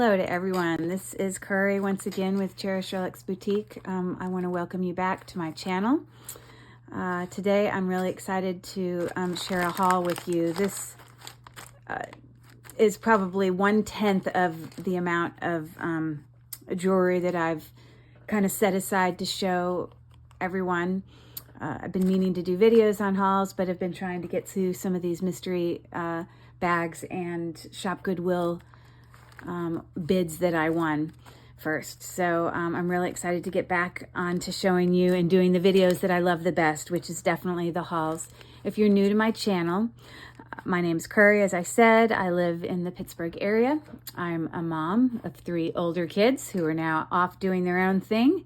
Hello to everyone. This is Curry once again with Cherished Relics Boutique. I want to welcome you back to my channel. Today I'm really excited to share a haul with you. This is probably 1/10 of the amount of jewelry that I've kind of set aside to show everyone. I've been meaning to do videos on hauls, but I've been trying to get to some of these mystery bags and Shop Goodwill bids that I won first. So I'm really excited to get back on to showing you and doing the videos that I love the best, which is definitely the hauls. If you're new to my channel, my name's Curry. As I said, I live in the Pittsburgh area. I'm a mom of 3 older kids who are now off doing their own thing,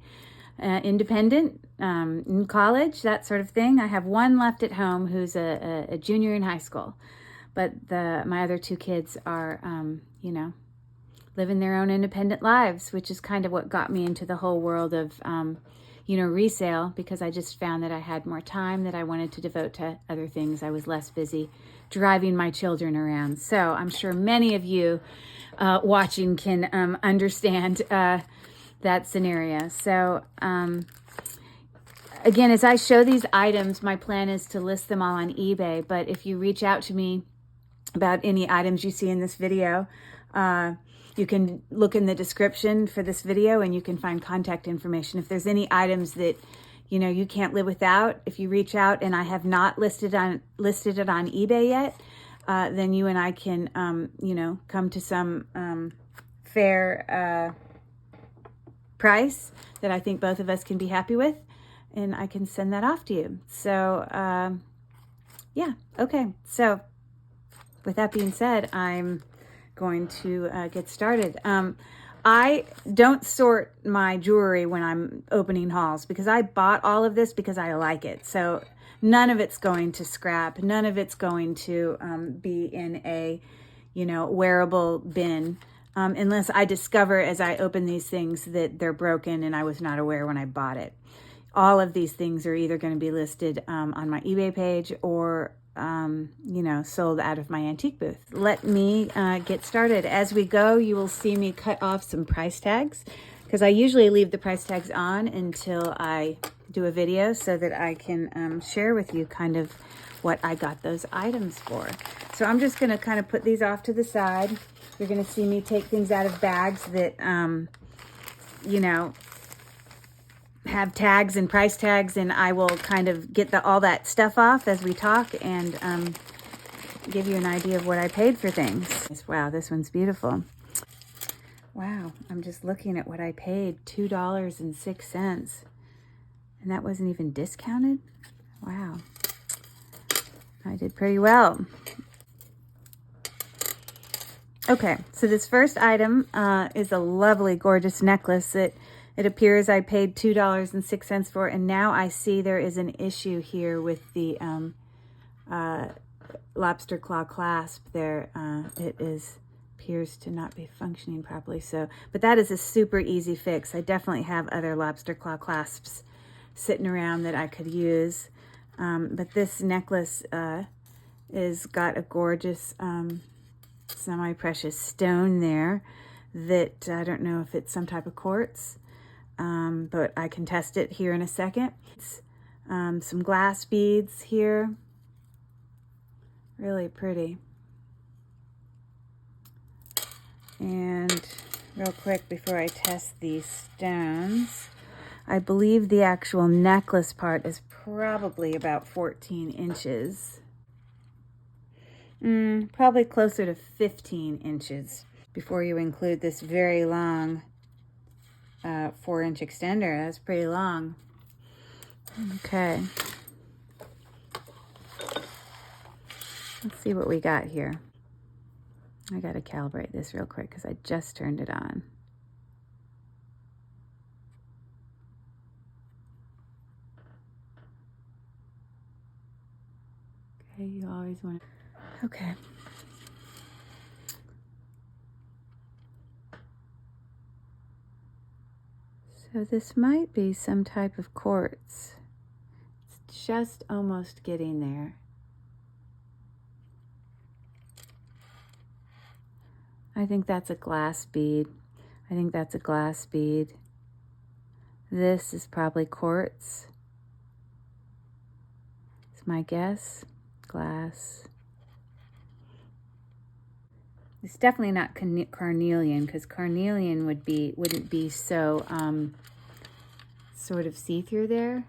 independent, in college, that sort of thing. I have one left at home who's a junior in high school, but my other 2 kids are, you know, living their own independent lives, which is kind of what got me into the whole world of, you know, resale, because I just found that I had more time that I wanted to devote to other things. I was less busy driving my children around. So I'm sure many of you watching can understand that scenario. So again, as I show these items, my plan is to list them all on eBay. But if you reach out to me about any items you see in this video, you can look in the description for this video and you can find contact information. If there's any items that, you know, you can't live without, if you reach out and I have not listed it on eBay yet, then you and I can, you know, come to some fair price that I think both of us can be happy with, and I can send that off to you. So, yeah, okay. So with that being said, I'm going to get started. I don't sort my jewelry when I'm opening hauls because I bought all of this because I like it. So none of it's going to scrap. None of it's going to be in a, you know, wearable bin, unless I discover as I open these things that they're broken and I was not aware when I bought it. All of these things are either going to be listed on my eBay page or you know, sold out of my antique booth. Let me get started. As we go, you will see me cut off some price tags because I usually leave the price tags on until I do a video so that I can share with you kind of what I got those items for. So I'm just going to kind of put these off to the side. You're going to see me take things out of bags that, you know, have tags and price tags, and I will kind of get all that stuff off as we talk and give you an idea of what I paid for things. Wow, this one's beautiful. Wow, I'm just looking at what I paid, $2.06, and that wasn't even discounted. Wow, I did pretty well. Okay, so this first item is a lovely, gorgeous necklace that it appears I paid $2.06 for, and now I see there is an issue here with the lobster claw clasp there. Appears to not be functioning properly. So, but that is a super easy fix. I definitely have other lobster claw clasps sitting around that I could use. But this necklace is got a gorgeous semi-precious stone there that I don't know if it's some type of quartz. But I can test it here in a second. Some glass beads here. Really pretty. And real quick before I test these stones, I believe the actual necklace part is probably about 14 inches. Probably closer to 15 inches before you include this very long 4-inch extender. That's pretty long. Okay. Let's see what we got here. I got to calibrate this real quick because I just turned it on. Okay, you always want to... Okay. So this might be some type of quartz. It's just almost getting there. I think that's a glass bead. I think that's a glass bead. This is probably quartz. It's my guess. Glass. It's definitely not carnelian, because carnelian wouldn't be so sort of see-through there.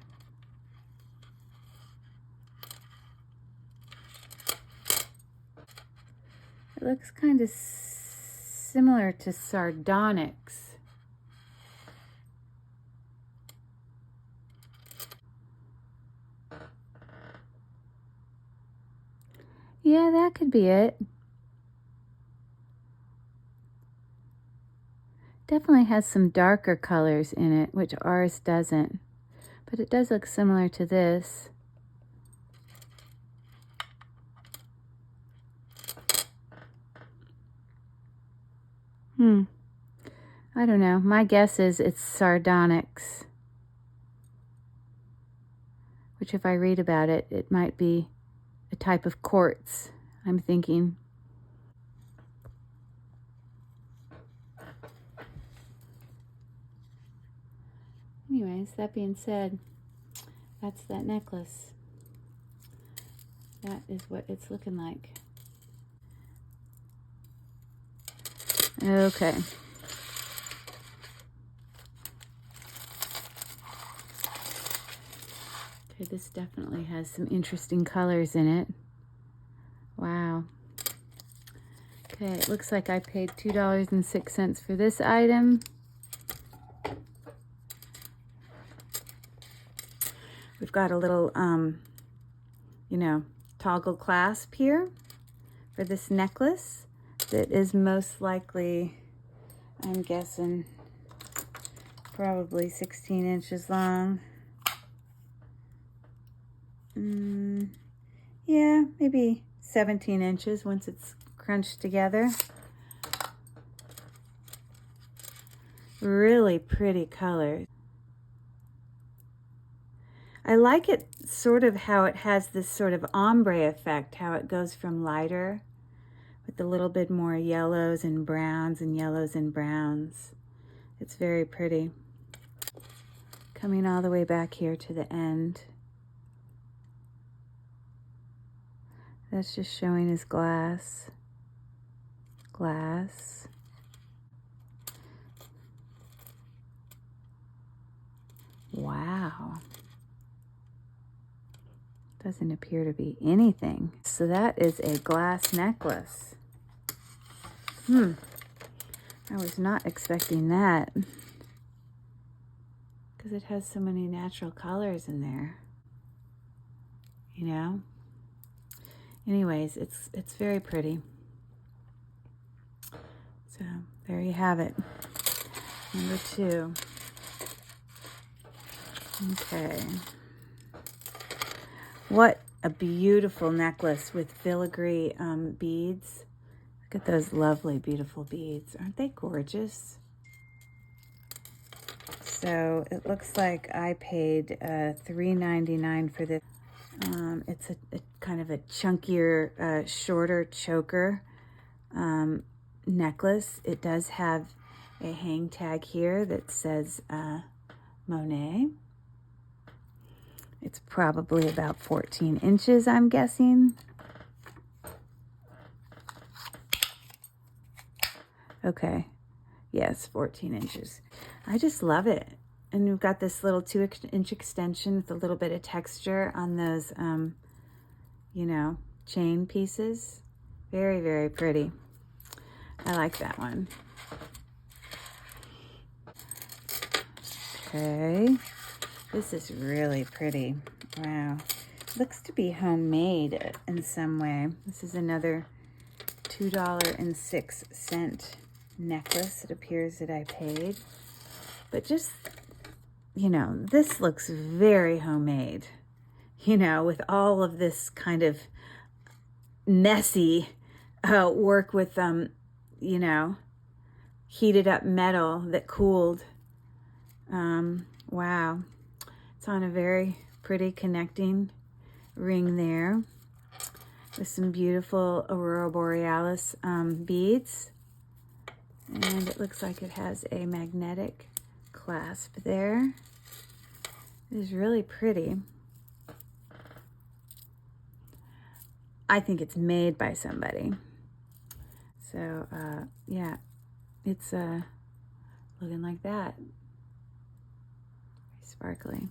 It looks kind of similar to sardonyx. Yeah, that could be it. Definitely has some darker colors in it, which ours doesn't. But it does look similar to this. I don't know. My guess is it's sardonyx. Which, if I read about it, it might be a type of quartz, I'm thinking. Anyways, that being said, that's that necklace. That is what it's looking like. Okay. Okay, this definitely has some interesting colors in it. Wow. Okay, it looks like I paid $2.06 for this item. We've got a little, you know, toggle clasp here for this necklace that is most likely, I'm guessing, probably 16 inches long. Yeah, maybe 17 inches once it's crunched together. Really pretty colors. I like it sort of how it has this sort of ombre effect, how it goes from lighter with a little bit more yellows and browns and yellows and browns. It's very pretty. Coming all the way back here to the end. That's just showing his glass. Glass. Wow. Doesn't appear to be anything. So that is a glass necklace. I was not expecting that, because it has so many natural colors in there, you know? Anyways, it's very pretty. So there you have it. Number 2. Okay. What a beautiful necklace with filigree beads. Look at those lovely, beautiful beads. Aren't they gorgeous? So it looks like I paid $3.99 for this. It's a kind of a chunkier, shorter choker necklace. It does have a hang tag here that says Monet. It's probably about 14 inches, I'm guessing. Okay, yes, 14 inches. I just love it. And we've got this little 2-inch extension with a little bit of texture on those, you know, chain pieces. Very, very pretty. I like that one. Okay, this is really pretty. Wow, looks to be homemade in some way. This is another $2.06 necklace. It appears that I paid, but just, you know, this looks very homemade, you know, with all of this kind of messy work with, you know, heated up metal that cooled. Wow. It's on a very pretty connecting ring there with some beautiful Aurora Borealis beads. And it looks like it has a magnetic clasp there. It is really pretty. I think it's made by somebody. So, yeah, it's looking like that. Sparkly.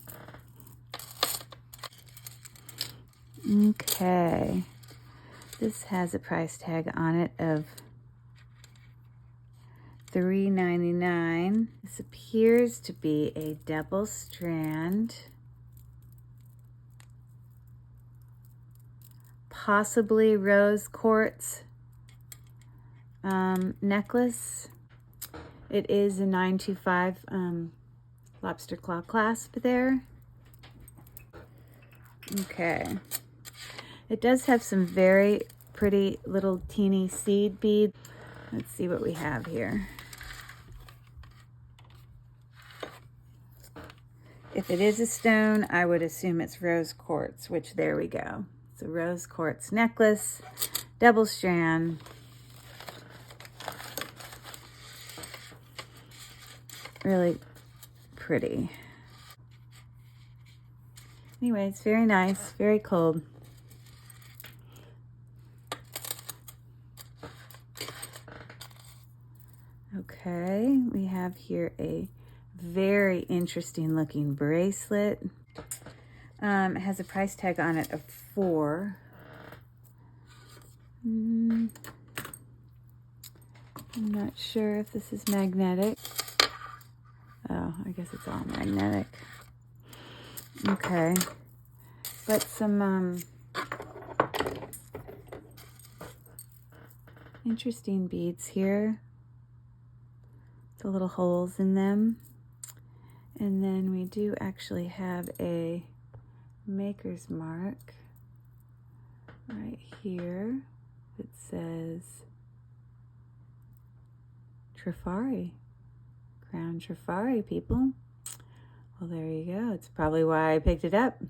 Okay. This has a price tag on it of $3.99. This appears to be a double strand, possibly rose quartz necklace. It is a 925 lobster claw clasp there. Okay. It does have some very pretty little teeny seed beads. Let's see what we have here. If it is a stone, I would assume it's rose quartz, which there we go. It's a rose quartz necklace, double strand. Really pretty. Anyway, it's very nice, very cold. Okay, we have here a very interesting looking bracelet. It has a price tag on it of $4. I'm not sure if this is magnetic. Oh, I guess it's all magnetic. Okay, but some interesting beads here. The little holes in them. And then we do actually have a maker's mark right here that says Trifari, Crown Trifari, people. Well, there you go. It's probably why I picked it up.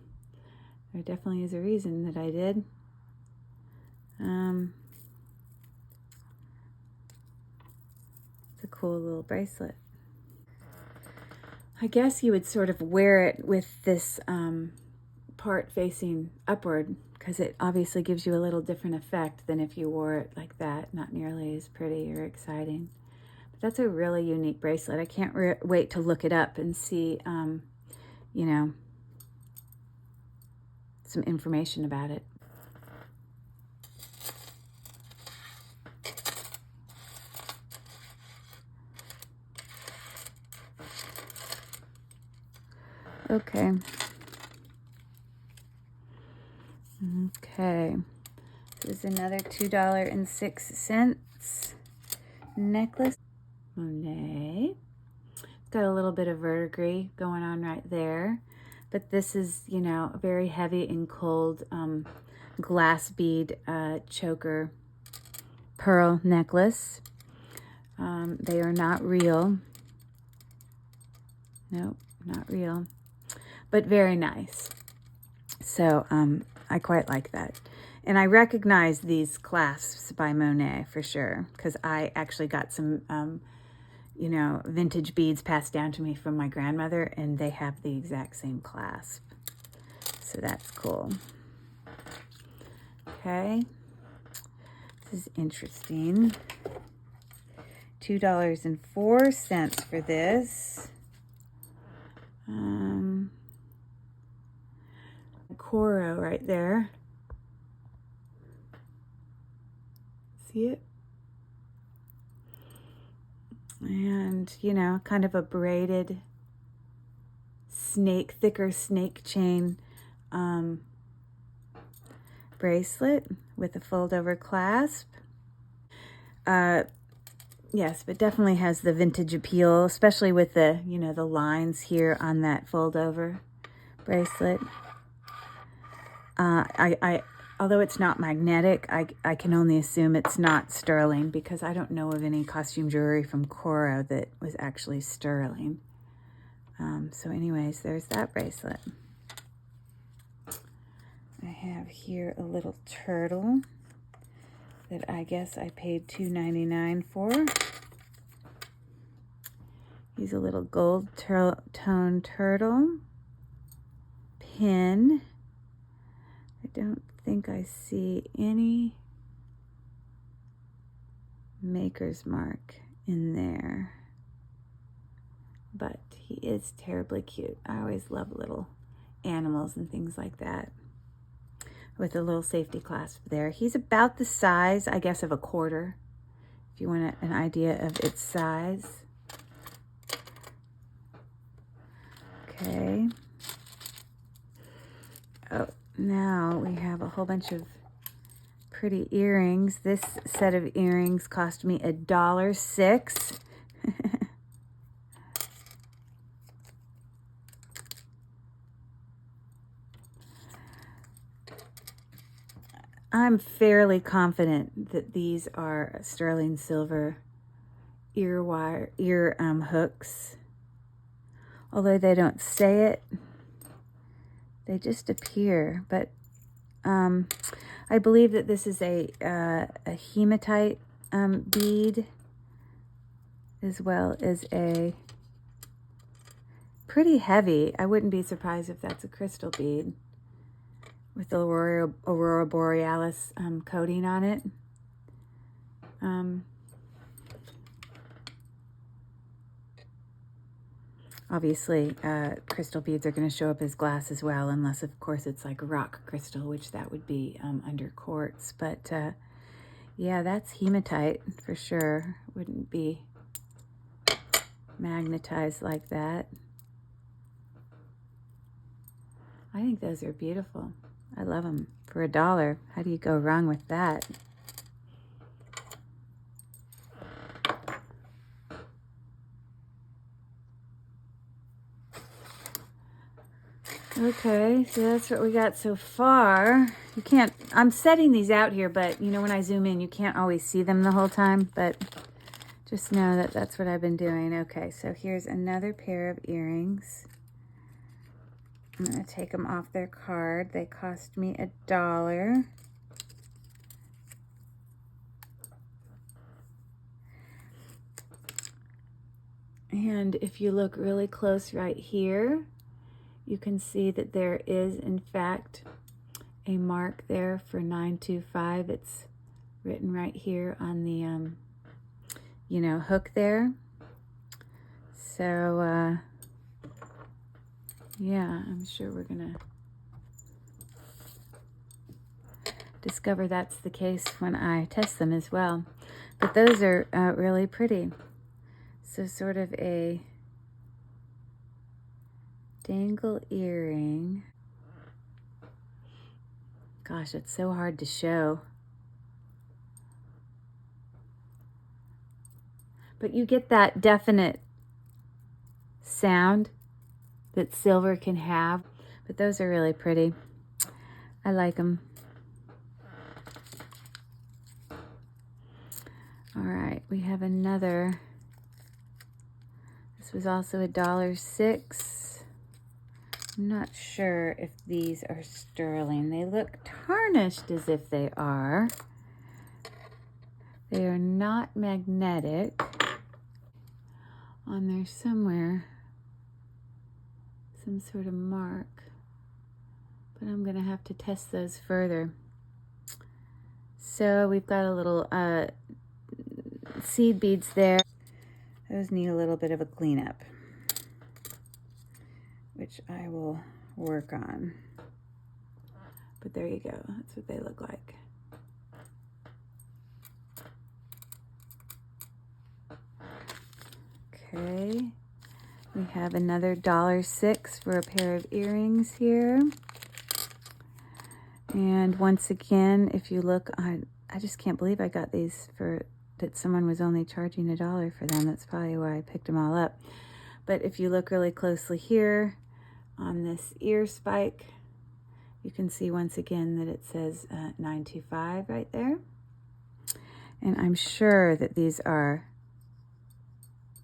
There definitely is a reason that I did. It's a cool little bracelet. I guess you would sort of wear it with this part facing upward, because it obviously gives you a little different effect than if you wore it like that. Not nearly as pretty or exciting. But that's a really unique bracelet. I can't wait to look it up and see, you know, some information about it. Okay. Okay. This is another $2.06 necklace. Monet. It's got a little bit of verdigris going on right there. But this is, you know, a very heavy and cold glass bead choker pearl necklace. They are not real. Nope, not real. But very nice. So I quite like that. And I recognize these clasps by Monet for sure, because I actually got some, you know, vintage beads passed down to me from my grandmother, and they have the exact same clasp. So that's cool. Okay. This is interesting. $2.04 for this. Coro right there. See it? And, you know, kind of a braided snake, thicker snake chain bracelet with a fold over clasp. Yes, but definitely has the vintage appeal, especially with the, you know, the lines here on that fold over bracelet. Although it's not magnetic, I can only assume it's not sterling, because I don't know of any costume jewelry from Coro that was actually sterling. So anyways, there's that bracelet. I have here a little turtle that I guess I paid $2.99 for. He's a little gold tone turtle. Pin. I don't think I see any maker's mark in there, but he is terribly cute. I always love little animals and things like that, with a little safety clasp there. He's about the size, I guess, of a quarter, if you want an idea of its size. Okay. Oh, now we have a whole bunch of pretty earrings. This set of earrings cost me $1.06. I'm fairly confident that these are sterling silver ear hooks. Although they don't say it, they just appear. But I believe that this is a hematite bead, as well as a pretty heavy. I wouldn't be surprised if that's a crystal bead with the Aurora Borealis coating on it. Obviously, crystal beads are going to show up as glass as well, unless, of course, it's like rock crystal, which that would be under quartz. But, yeah, that's hematite for sure. Wouldn't be magnetized like that. I think those are beautiful. I love them. For $1, how do you go wrong with that? Okay, so that's what we got so far. You can't, I'm setting these out here, but you know, when I zoom in, you can't always see them the whole time, but just know that that's what I've been doing. Okay, so here's another pair of earrings. I'm gonna take them off their card. They cost me $1. And if you look really close right here, you can see that there is, in fact, a mark there for 925. It's written right here on the, you know, hook there. So, yeah, I'm sure we're gonna discover that's the case when I test them as well. But those are really pretty. So sort of a dangle earring. Gosh, it's so hard to show. But you get that definite sound that silver can have. But those are really pretty. I like them. All right, we have another. This was also $1.06. I'm not sure if these are sterling. They look tarnished as if they are. They are not magnetic. On there somewhere, some sort of mark. But I'm gonna have to test those further. So we've got a little seed beads there. Those need a little bit of a cleanup, which I will work on. But there you go. That's what they look like. Okay. We have another $1.06 for a pair of earrings here. And once again, if you look, I just can't believe I got these for, that someone was only charging $1 for them. That's probably why I picked them all up. But if you look really closely here on this ear spike, you can see once again that it says 925 right there. And I'm sure that these are,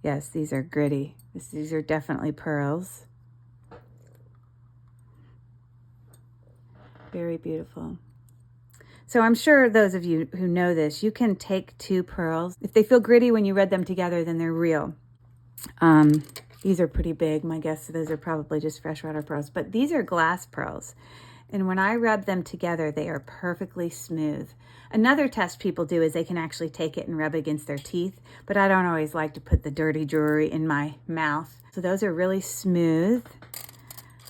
yes, these are gritty. These are definitely pearls. Very beautiful. So I'm sure those of you who know this, you can take two pearls. If they feel gritty when you read them together, then they're real. These are pretty big. My guess those are probably just freshwater pearls, but these are glass pearls. And when I rub them together, they are perfectly smooth. Another test people do is they can actually take it and rub against their teeth, but I don't always like to put the dirty jewelry in my mouth. So those are really smooth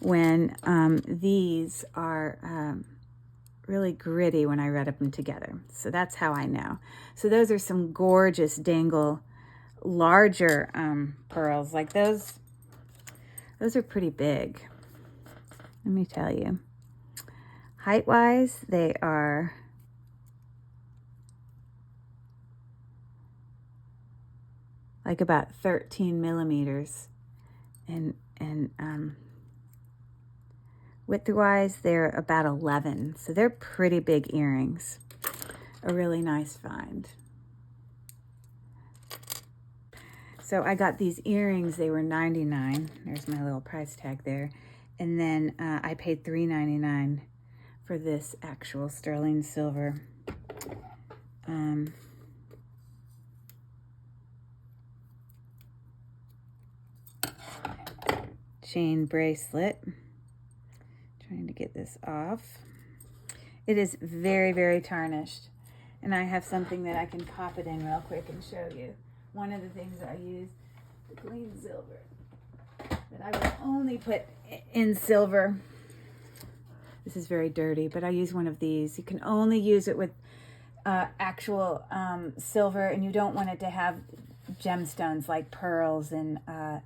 when these are really gritty when I rub them together. So that's how I know. So those are some gorgeous dangle larger pearls. Like those are pretty big. Let me tell you. Height-wise, they are like about 13 millimeters, and width-wise, they're about 11. So they're pretty big earrings. A really nice find. So I got these earrings. They were $99. There's my little price tag there, and then I paid $3.99 for this actual sterling silver chain bracelet. Trying to get this off. It is very, very tarnished, and I have something that I can pop it in real quick and show you. One of the things I use to clean silver that I will only put in silver. This is very dirty, but I use one of these. You can only use it with actual silver, and you don't want it to have gemstones like pearls and,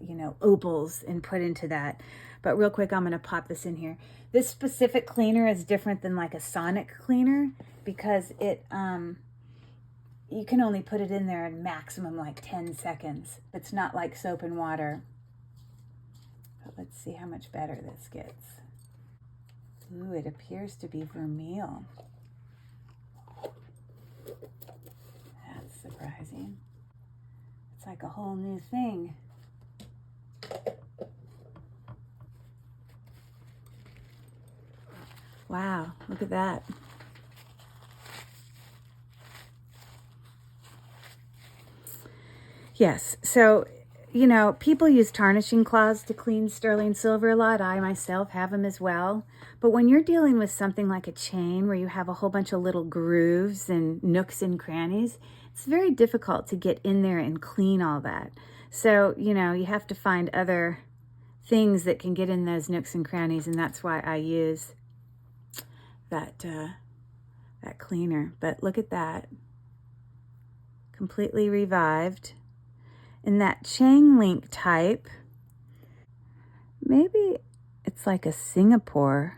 you know, opals and put into that. But real quick, I'm going to pop this in here. This specific cleaner is different than like a sonic cleaner because it, you can only put it in there in maximum like 10 seconds. It's not like soap and water. But let's see how much better this gets. Ooh, it appears to be vermeil. That's surprising. It's like a whole new thing. Wow, look at that. Yes, so, you know, people use tarnishing cloths to clean sterling silver a lot. I myself have them as well. But when you're dealing with something like a chain where you have a whole bunch of little grooves and nooks and crannies, it's very difficult to get in there and clean all that. So, you know, you have to find other things that can get in those nooks and crannies, and that's why I use that, that cleaner. But look at that. Completely revived. In that chain link type, maybe it's like a Singapore.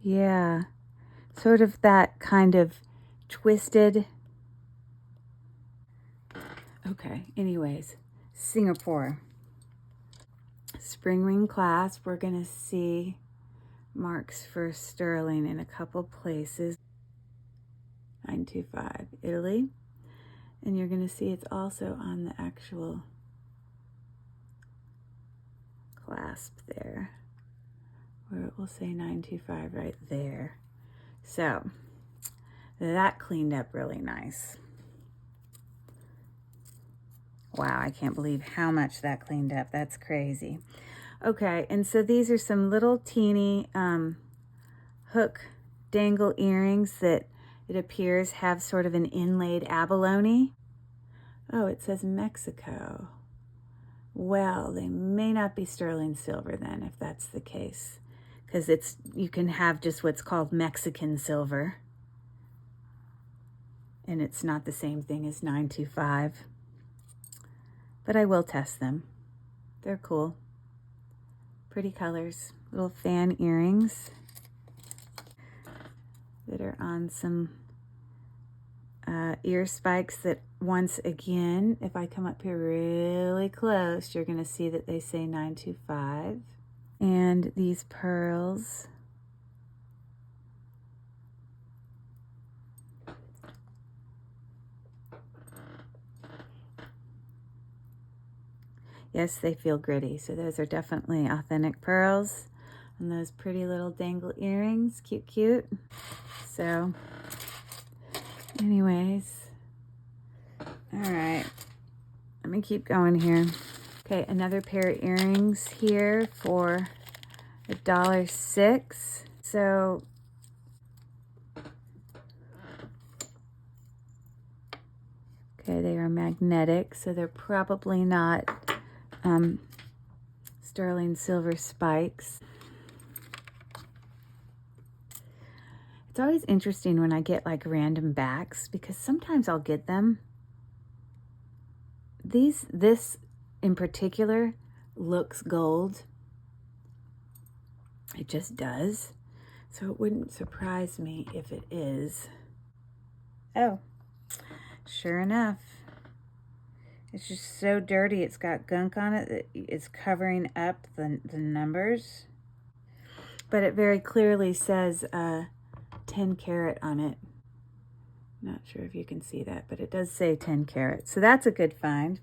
Yeah, sort of that kind of twisted. Okay, anyways, Singapore. Spring ring clasp, we're gonna see marks for sterling in a couple places. 925, Italy. And you're gonna see it's also on the actual clasp there, where it will say 925 right there. So that cleaned up really nice. Wow, I can't believe how much that cleaned up. That's crazy. Okay, and so these are some little teeny hook dangle earrings that it appears have sort of an inlaid abalone. Oh, it says Mexico. Well, they may not be sterling silver then, if that's the case, because it's, you can have just what's called Mexican silver, and it's not the same thing as 925. But I will test them. They're cool. Pretty colors. Little fan earrings that are on some ear spikes that, once again, if I come up here really close, you're going to see that they say 925. And these pearls. Yes, they feel gritty. So those are definitely authentic pearls. And those pretty little dangle earrings. Cute, cute. So, anyways, All right, let me keep going here. Okay, another pair of earrings here for $1.06. So okay, they are magnetic, so they're probably not sterling silver spikes. It's always interesting when I get like random backs, because sometimes I'll get them. This in particular looks gold. It just does. So it wouldn't surprise me if it is. Oh, sure enough. It's just so dirty. It's got gunk on it that it's covering up the numbers. But it very clearly says 10 karat on it. Not sure if you can see that, but it does say 10 karat. So that's a good find.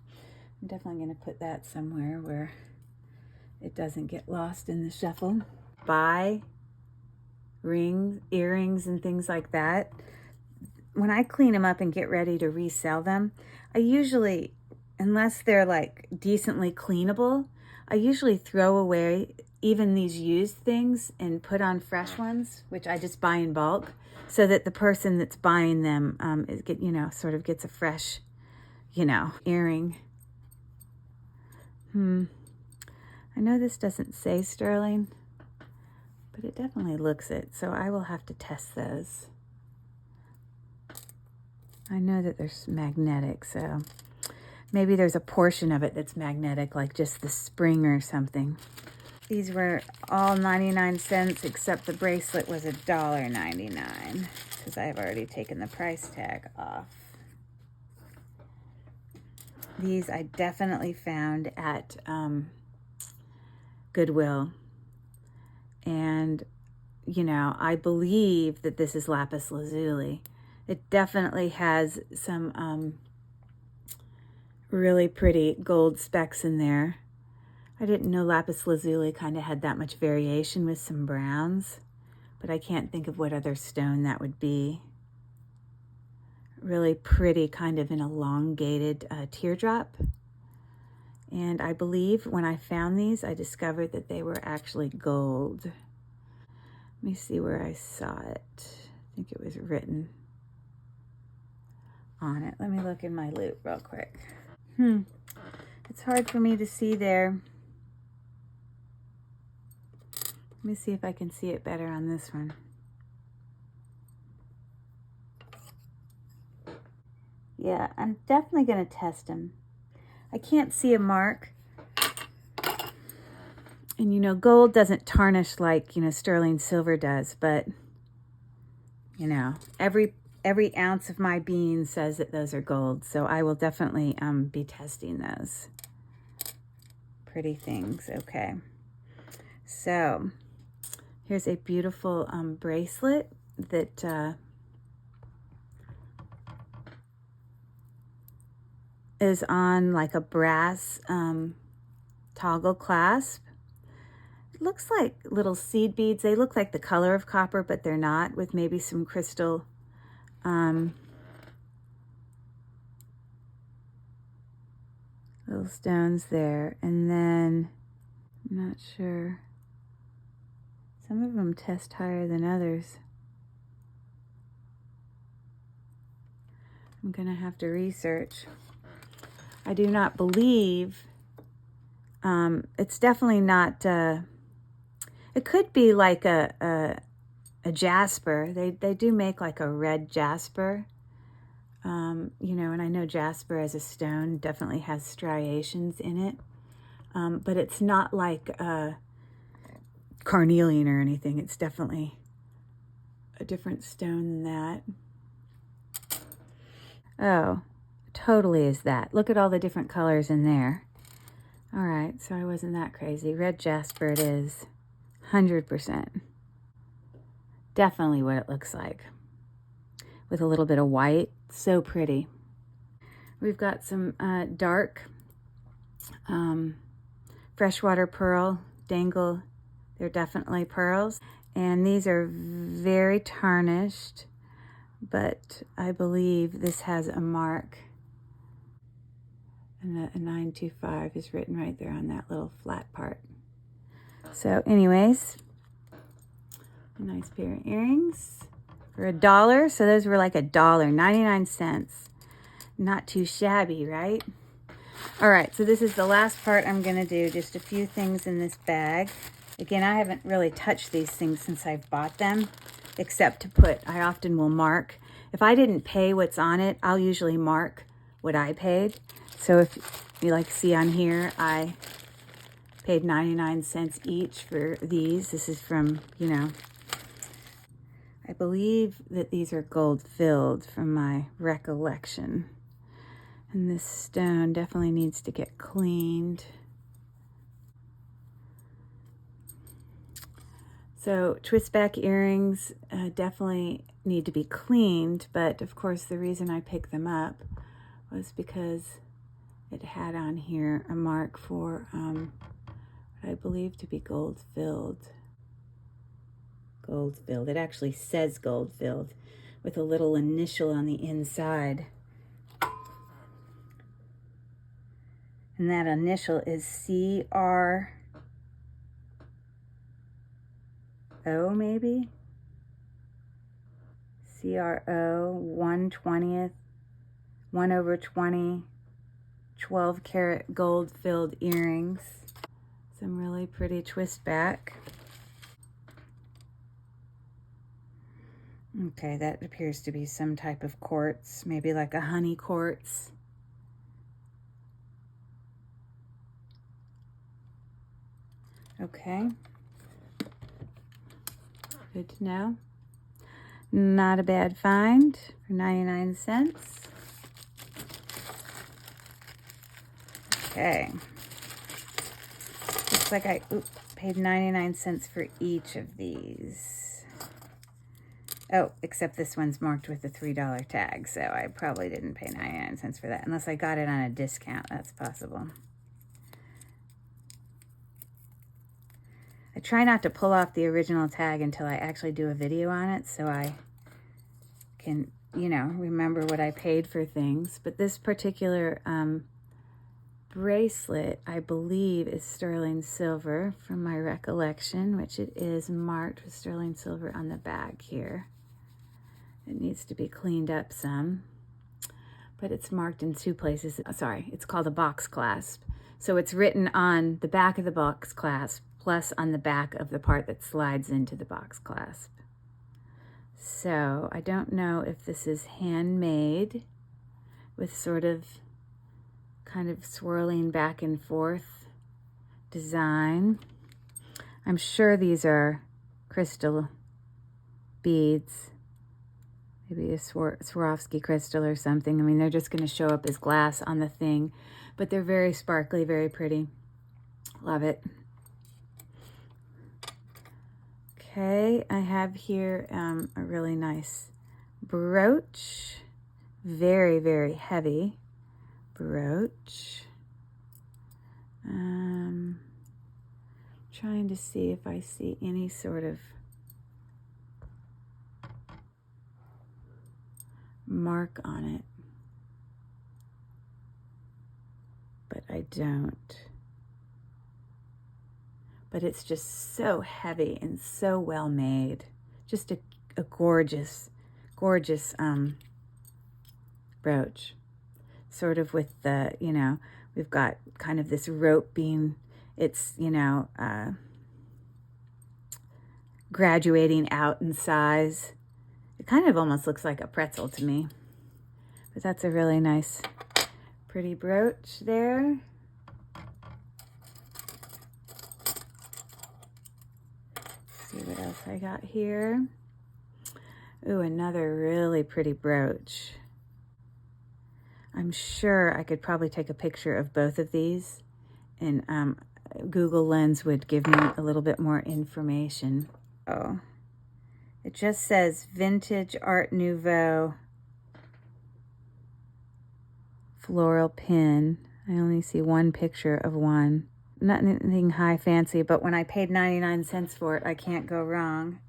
I'm definitely going to put that somewhere where it doesn't get lost in the shuffle. Buy rings, earrings, and things like that. When I clean them up and get ready to resell them, I usually, unless they're like decently cleanable, I usually throw away even these used things and put on fresh ones, which I just buy in bulk, so that the person that's buying them sort of gets a fresh, earring. I know this doesn't say sterling, but it definitely looks it, so I will have to test those. I know that they're magnetic, so maybe there's a portion of it that's magnetic, like just the spring or something. These were all 99 cents, except the bracelet was $1.99, because I've already taken the price tag off. These I definitely found at Goodwill. And, I believe that this is lapis lazuli. It definitely has some really pretty gold specks in there. I didn't know lapis lazuli kind of had that much variation with some browns, but I can't think of what other stone that would be. Really pretty, kind of an elongated teardrop. And I believe when I found these, I discovered that they were actually gold. Let me see where I saw it. I think it was written on it. Let me look in my loop real quick. It's hard for me to see there. Let me see if I can see it better on this one. Yeah, I'm definitely going to test them. I can't see a mark. And gold doesn't tarnish like, sterling silver does, but, every ounce of my being says that those are gold. So I will definitely be testing those. Pretty things, okay. So here's a beautiful bracelet that is on like a brass toggle clasp. It looks like little seed beads. They look like the color of copper, but they're not, with maybe some crystal little stones there. And then, I'm not sure. Some of them test higher than others. I'm gonna have to research. I do not believe, it's definitely not, it could be like a jasper. They do make like a red jasper, and I know jasper as a stone definitely has striations in it, but it's not like carnelian or anything. It's definitely a different stone than that. Oh, totally is that. Look at all the different colors in there. All right, so I wasn't that crazy. Red jasper it is, 100%. Definitely what it looks like, with a little bit of white. So pretty. We've got some dark freshwater pearl dangle. They're definitely pearls, and these are very tarnished, but I believe this has a mark And a 925 is written right there on that little flat part. So anyways, a nice pair of earrings for $1. So those were like $1, 99 cents. Not too shabby, right? All right, so this is the last part I'm gonna do. Just a few things in this bag. Again, I haven't really touched these things since I've bought them, except to put, I often will mark. If I didn't pay what's on it, I'll usually mark what I paid. So if you like see on here, I paid 99 cents each for these. This is from, you know, I believe that these are gold filled from my recollection. And this stone definitely needs to get cleaned. So twist back earrings definitely need to be cleaned, but of course the reason I picked them up was because it had on here a mark for what I believe to be gold filled. Gold filled. It actually says gold filled with a little initial on the inside. And that initial is CRO maybe? CRO 1/20th, 1/20, 12 karat gold filled earrings. Some really pretty twist back. Okay, that appears to be some type of quartz, maybe like a honey quartz. Okay. Good to know. Not a bad find for 99 cents. Okay. Looks like I paid 99 cents for each of these. Oh, except this one's marked with a $3 tag, so I probably didn't pay 99 cents for that, unless I got it on a discount. That's possible. I try not to pull off the original tag until I actually do a video on it, so I can, you know, remember what I paid for things. But this particular bracelet, I believe, is sterling silver from my recollection, which it is marked with sterling silver on the back here. It needs to be cleaned up some, but it's marked in two places. Sorry, it's called a box clasp. So it's written on the back of the box clasp, plus on the back of the part that slides into the box clasp. So I don't know if this is handmade with sort of kind of swirling back and forth design. I'm sure these are crystal beads, maybe a Swarovski crystal or something. I mean, they're just going to show up as glass on the thing, but they're very sparkly, very pretty. Love it. Okay, I have here a really nice brooch, very, very heavy brooch. Trying to see if I see any sort of mark on it, but I don't. But it's just so heavy and so well made. Just a gorgeous, gorgeous brooch. Sort of with the, you know, we've got kind of this rope being, it's, you know, graduating out in size. It kind of almost looks like a pretzel to me. But that's a really nice, pretty brooch there. See what else I got here. Ooh, another really pretty brooch. I'm sure I could probably take a picture of both of these, and Google Lens would give me a little bit more information. Oh, it just says Vintage Art Nouveau floral pin. I only see one picture of one. Not anything high fancy, but when I paid 99 cents for it, I can't go wrong.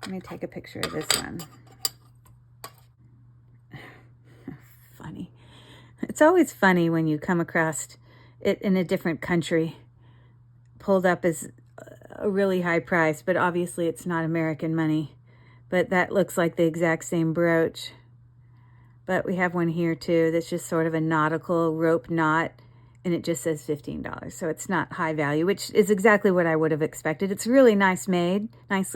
Let me take a picture of this one. Funny. It's always funny when you come across it in a different country, pulled up as a really high price, but obviously it's not American money. But that looks like the exact same brooch. But we have one here too that's just sort of a nautical rope knot, and it just says $15. So it's not high value, which is exactly what I would have expected. It's really nicely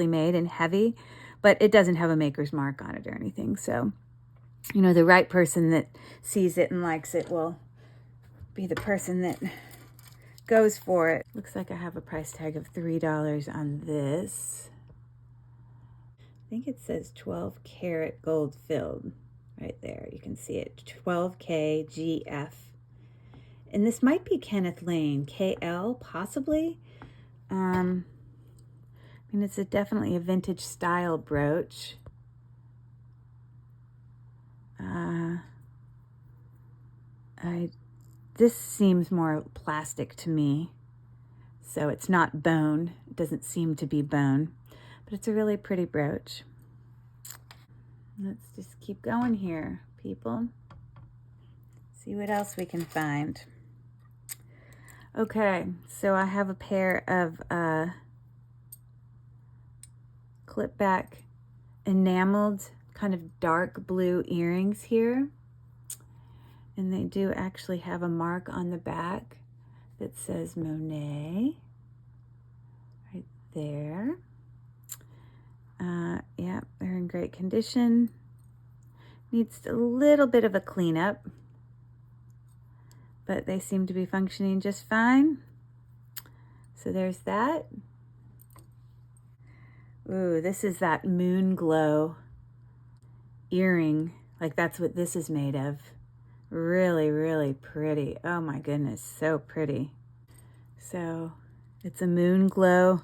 made and heavy, but it doesn't have a maker's mark on it or anything. So, you know, the right person that sees it and likes it will be the person that goes for it. Looks like I have a price tag of $3 on this. I think it says 12 karat gold filled right there. You can see it, 12K GF. And this might be Kenneth Lane, KL possibly. I mean, it's definitely a vintage style brooch. This seems more plastic to me, so it's not bone. It doesn't seem to be bone, but it's a really pretty brooch. Let's just keep going here, people. See what else we can find. Okay, so I have a pair of clip back enameled kind of dark blue earrings here. And they do actually have a mark on the back that says Monet right there. Yeah, they're in great condition. Needs a little bit of a cleanup, but they seem to be functioning just fine. So there's that. Ooh, this is that moon glow earring. Like that's what this is made of. Really, really pretty. Oh my goodness, so pretty. So it's a moon glow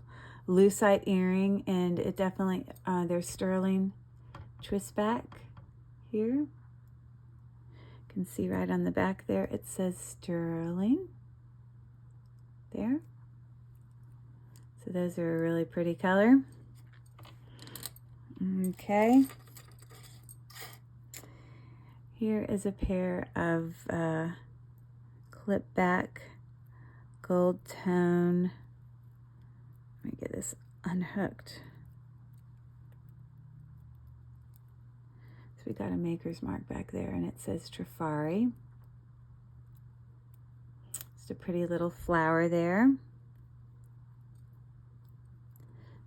lucite earring, and it definitely, there's sterling twist back here. You can see right on the back there, it says sterling there. So those are a really pretty color. Okay. Here is a pair of clip back gold tone. Let me get this unhooked. So we got a maker's mark back there, and it says Trifari. Just a pretty little flower there.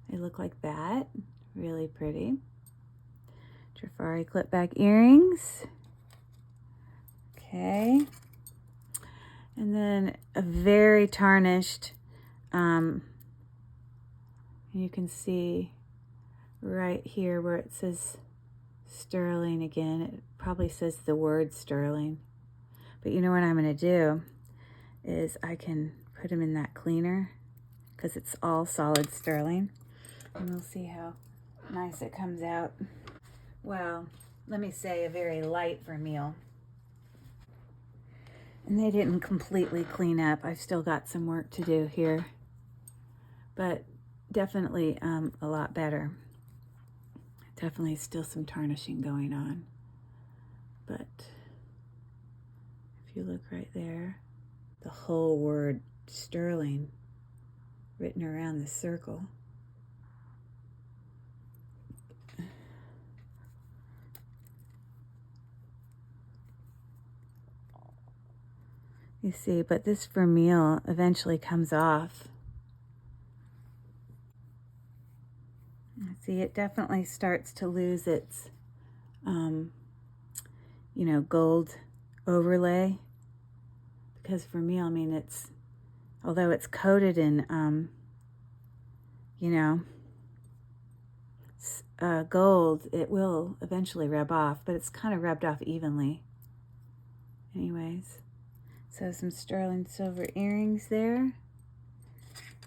They look like that. Really pretty. Trifari clip back earrings. Okay, and then a very tarnished, you can see right here where it says sterling again. It probably says the word sterling, but you know what I'm going to do is I can put them in that cleaner because it's all solid sterling, and we'll see how nice it comes out. Well, let me say a very light vermeil. And they didn't completely clean up. I've still got some work to do here, but definitely a lot better. Definitely still some tarnishing going on, but if you look right there, the whole word sterling written around the circle. You see, but this vermeil eventually comes off. See, it definitely starts to lose its, you know, gold overlay. Because vermeil, I mean, it's, although it's coated in, you know, gold, it will eventually rub off, but it's kind of rubbed off evenly. Anyways. So some sterling silver earrings there.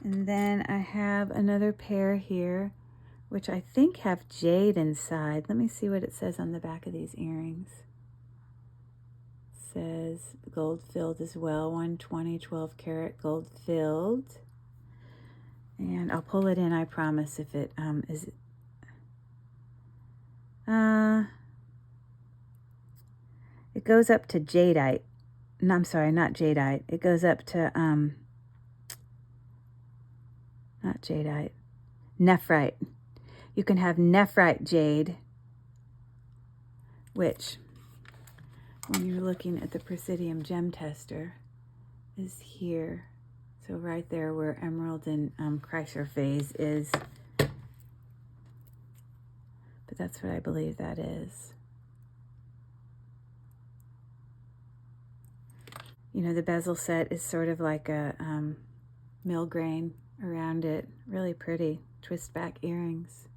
And then I have another pair here, which I think have jade inside. Let me see what it says on the back of these earrings. It says gold filled as well, 120 12 karat gold filled. And I'll pull it in, I promise, if it is. It goes up to jadeite. no, I'm sorry, not jadeite. It goes up to, not jadeite, nephrite. You can have nephrite jade, which, when you're looking at the Presidium gem tester, is here. So right there where emerald and chrysoprase is. But that's what I believe that is. You know, the bezel set is sort of like a mill grain around it. Really pretty. Twist back earrings.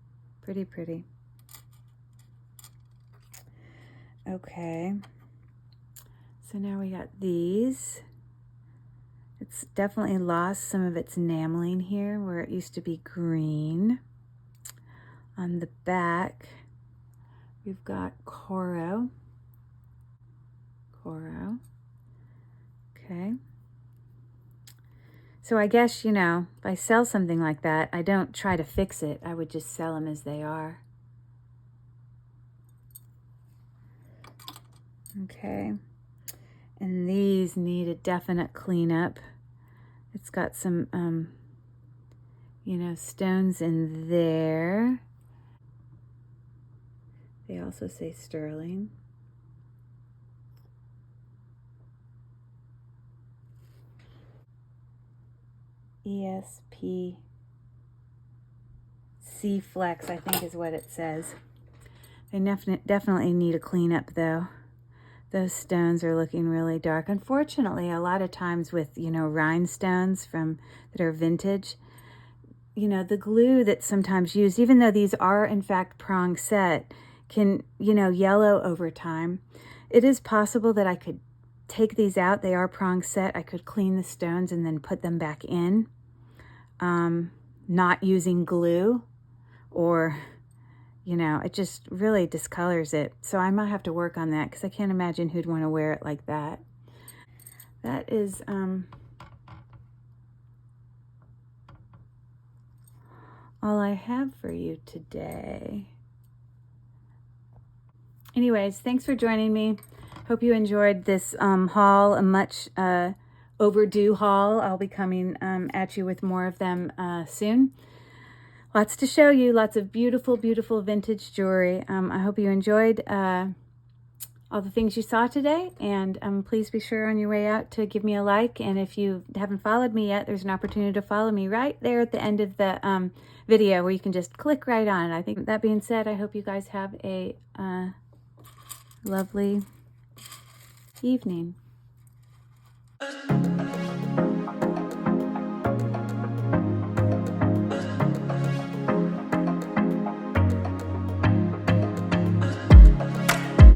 Pretty, pretty. Okay. So now we got these. It's definitely lost some of its enameling here where it used to be green. On the back, we've got coral. Coral. Okay. So I guess, you know, if I sell something like that, I don't try to fix it. I would just sell them as they are. Okay. And these need a definite cleanup. It's got some, you know, stones in there. They also say sterling. ESP C Flex, I think is what it says. They definitely need a cleanup though. Those stones are looking really dark. Unfortunately, a lot of times with, you know, rhinestones that are vintage, you know, the glue that's sometimes used, even though these are in fact prong set, can, you know, yellow over time. It is possible that I could take these out. They are prong set. I could clean the stones and then put them back in, not using glue, or, you know, it just really discolors it. So I might have to work on that because I can't imagine who'd want to wear it like that. That is all I have for you today. Anyways, thanks for joining me. Hope you enjoyed this haul, a much overdue haul. I'll be coming at you with more of them soon. Lots to show you, lots of beautiful, beautiful vintage jewelry. I hope you enjoyed all the things you saw today, and please be sure on your way out to give me a like, and if you haven't followed me yet, there's an opportunity to follow me right there at the end of the video where you can just click right on it. I think that being said, I hope you guys have a lovely evening.